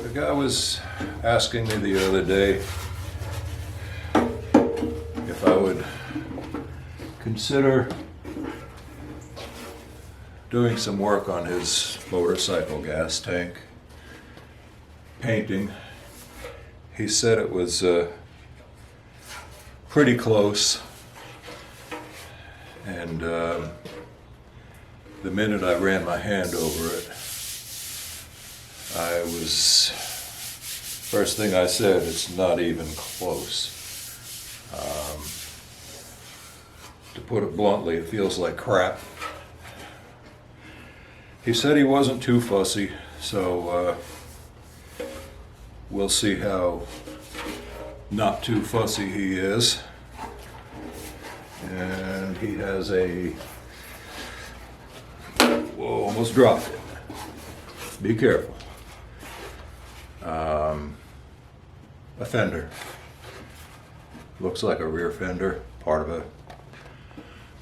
The guy was asking me the other day if I would consider doing some work on his motorcycle gas tank, painting. He said it was pretty close, and the minute I ran my hand over it, first thing I said, it's not even close. To put it bluntly, it feels like crap. He said he wasn't too fussy, so we'll see how not too fussy he is. And he has a, whoa, almost dropped it. Be careful. A fender. Looks like a rear fender, part of a,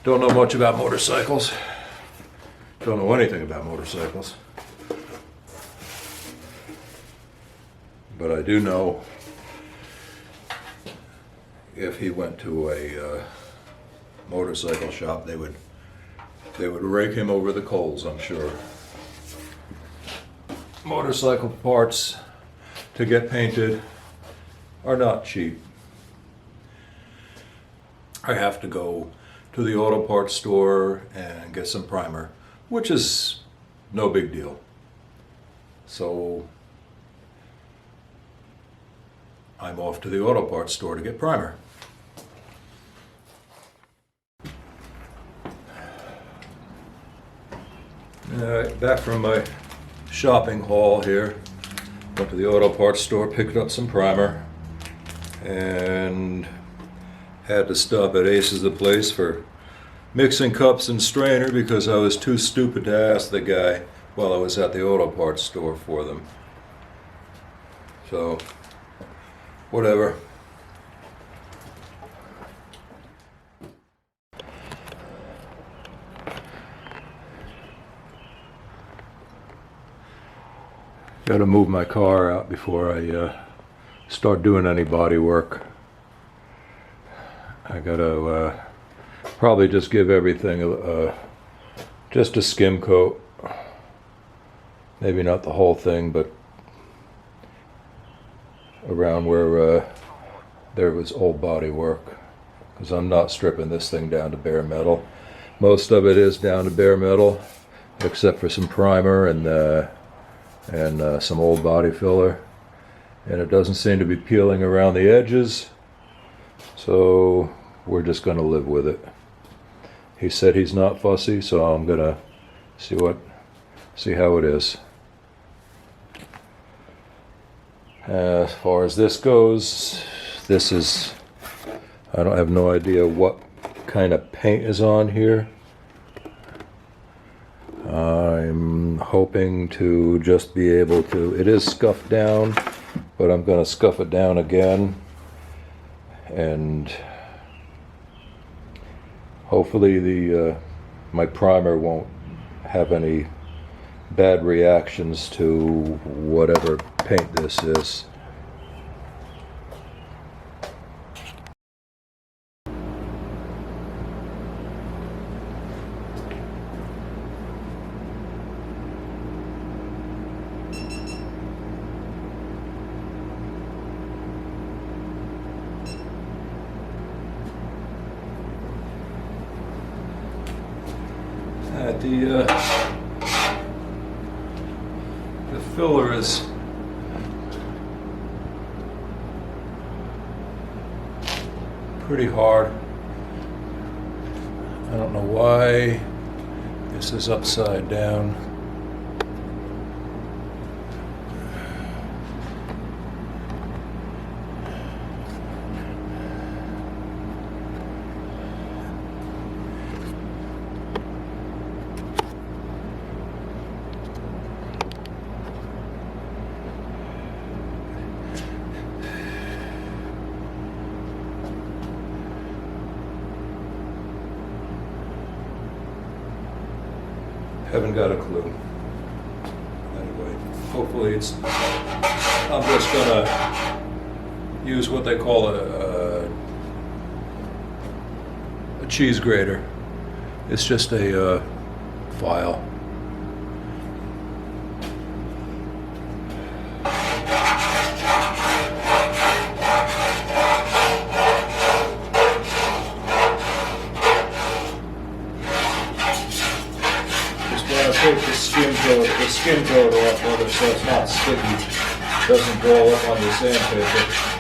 don't know much about motorcycles. Don't know anything about motorcycles. But I do know if he went to a motorcycle shop, they would rake him over the coals, I'm sure. Motorcycle parts to get painted are not cheap. I have to go to the auto parts store and get some primer, which is no big deal. So I'm off to the auto parts store to get primer. Alright, back from my shopping haul here. Went to the auto parts store, picked up some primer, and had to stop at Ace's the Place for mixing cups and strainer because I was too stupid to ask the guy while I was at the auto parts store for them. So, whatever. Got to move my car out before I start doing any body work. I got to probably just give everything just a skim coat. Maybe not the whole thing, but around where there was old body work, because I'm not stripping this thing down to bare metal. Most of it is down to bare metal, except for some primer and some old body filler, and it doesn't seem to be peeling around the edges, so we're just going to live with it. He said he's not fussy, so I'm going to see how it is. As far as this goes, this is, I don't have no idea what kind of paint is on here. I'm hoping to just be able to, it is scuffed down, but I'm going to scuff it down again, and hopefully my primer won't have any bad reactions to whatever paint this is. The filler is pretty hard. I don't know why this is upside down. Haven't got a clue. Anyway. hopefully I'm just gonna use what they call a cheese grater. It's just a file. Take the skin coat off of it so it's not sticky, doesn't roll up on your sandpaper.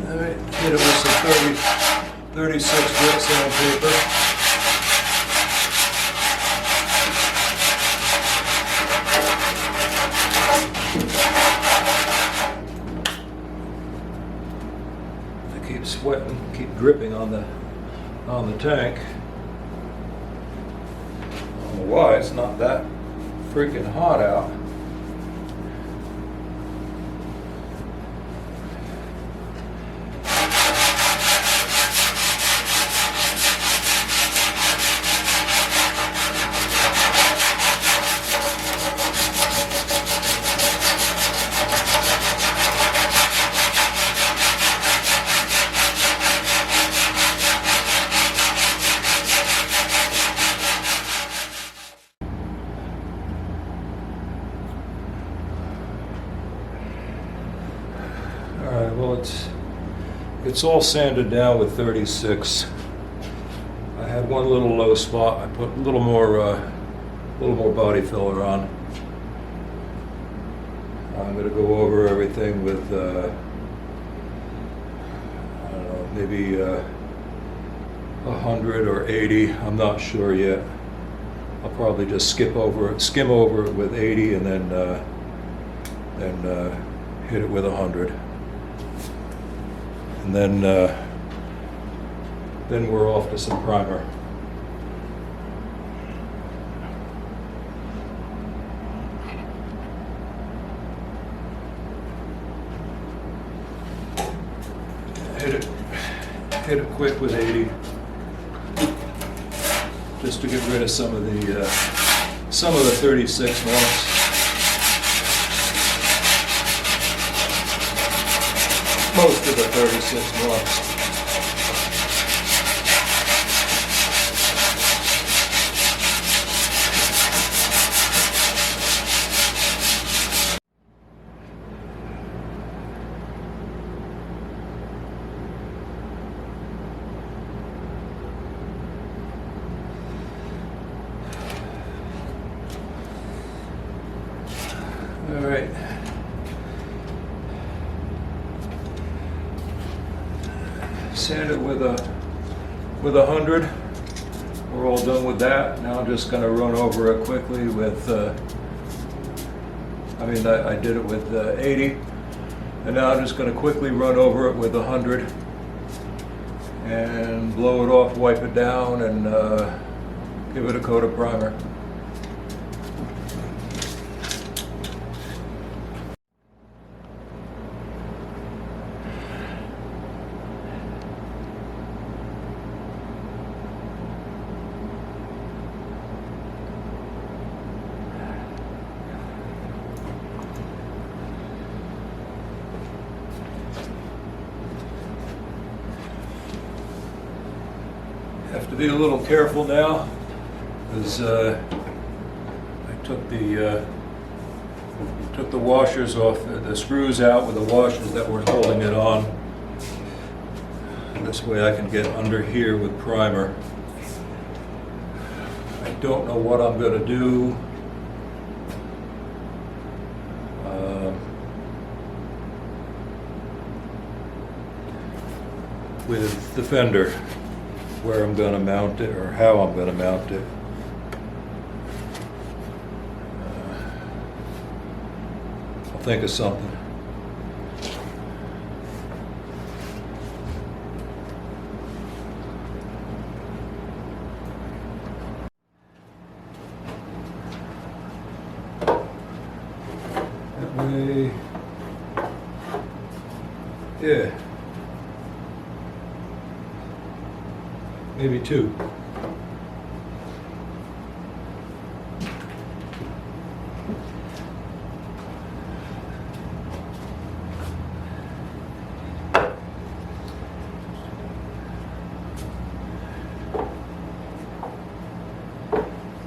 Alright, hit it with some 36 grit sandpaper. I keep sweating, keep dripping on the tank. I don't know why, it's not that freaking hot out. Alright, well it's all sanded down with 36. I had one little low spot. I put a little more body filler on. I'm going to go over everything with I don't know, maybe 100 or 80. I'm not sure yet. I'll probably just skim over it with 80 and then hit it with 100. And then we're off to some primer. Hit it quick with 80, just to get rid of some of the 36 marks. Most of the 36 marks. All right. Sand it with 100. We're all done with that. Now I'm just going to run over it quickly with, I did it with 80. And now I'm just going to quickly run over it with 100 and blow it off, wipe it down, and give it a coat of primer. be a little careful now, because I took the washers off, the screws out with the washers that were holding it on. This way I can get under here with primer. I don't know what I'm going to do. With the fender, where I'm going to mount it or how I'm going to mount it. I'll think of something. That way, yeah. Maybe two.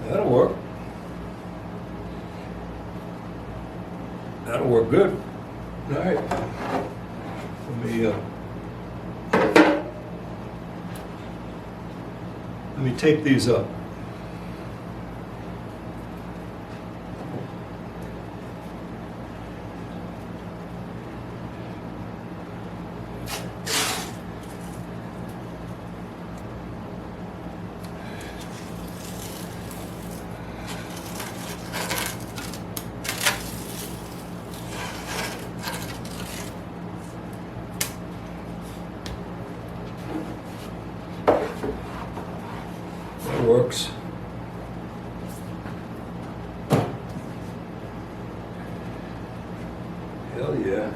That'll work. That'll work good. All right. Let me tape these up. Works. Hell yeah.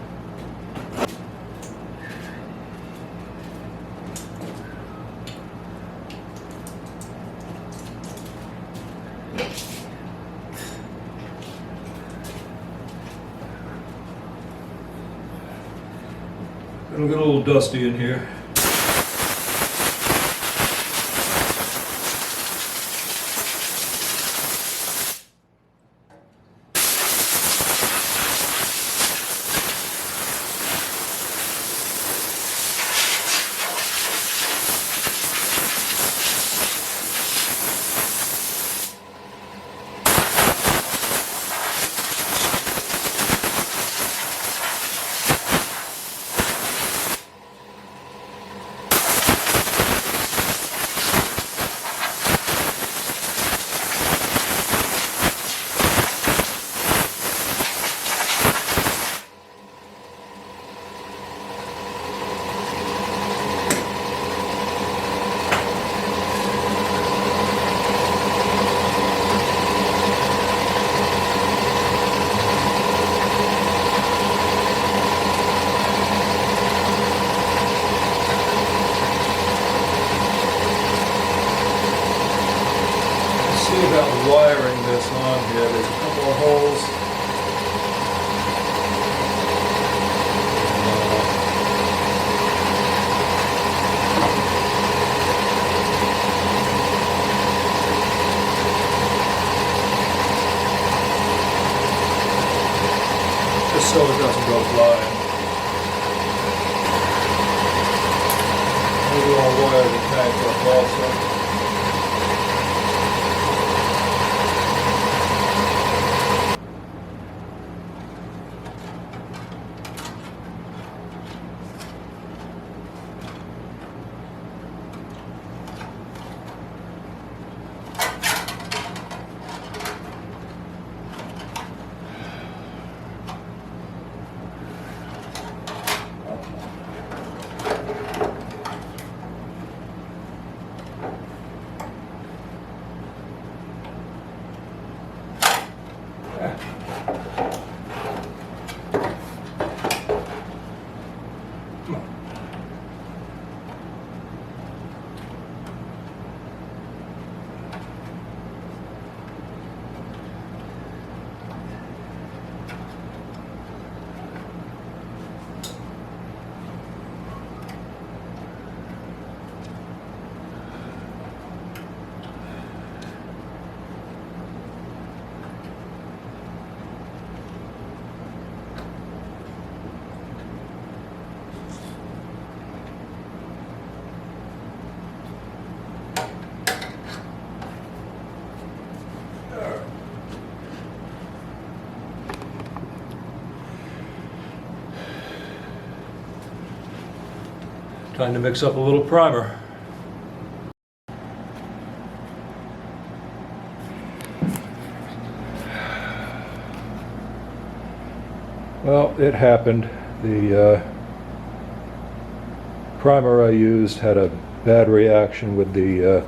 It'll get a little dusty in here. About wiring this on here, there's a couple of holes. Just so it doesn't go flying. Maybe I'll wire the tank up also. Time to mix up a little primer. Well, it happened. The primer I used had a bad reaction with the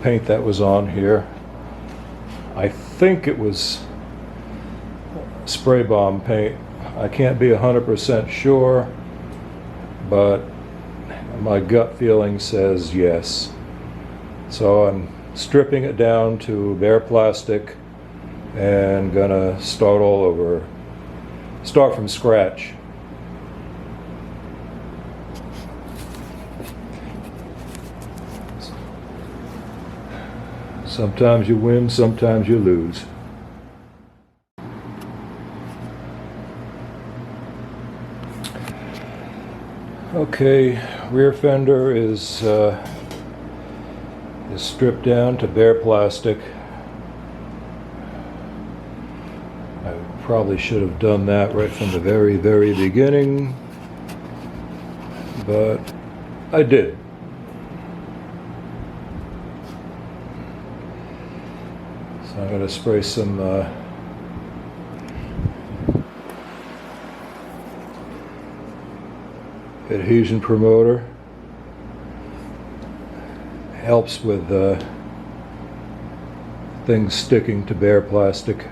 paint that was on here. I think it was spray bomb paint. I can't be 100% sure, but my gut feeling says yes. So I'm stripping it down to bare plastic and gonna start all over. Start from scratch. Sometimes you win, sometimes you lose. Okay, rear fender is stripped down to bare plastic. I probably should have done that right from the very, very beginning, but I did. So I'm going to spray some adhesion promoter. Helps with things sticking to bare plastic.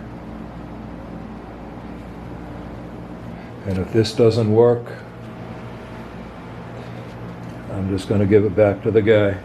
And if this doesn't work, I'm just going to give it back to the guy.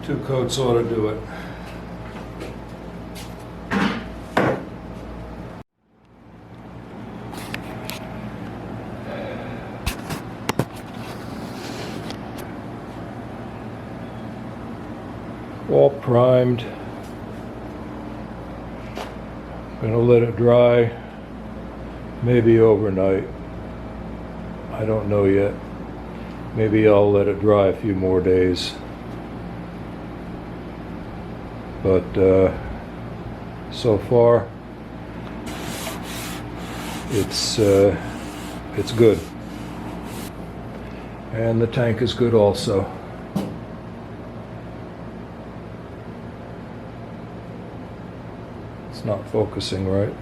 Two coats ought to do it. All primed. Gonna let it dry, maybe overnight. I don't know yet. Maybe I'll let it dry a few more days. But so far it's good, and the tank is good also. It's not focusing right.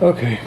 Okay.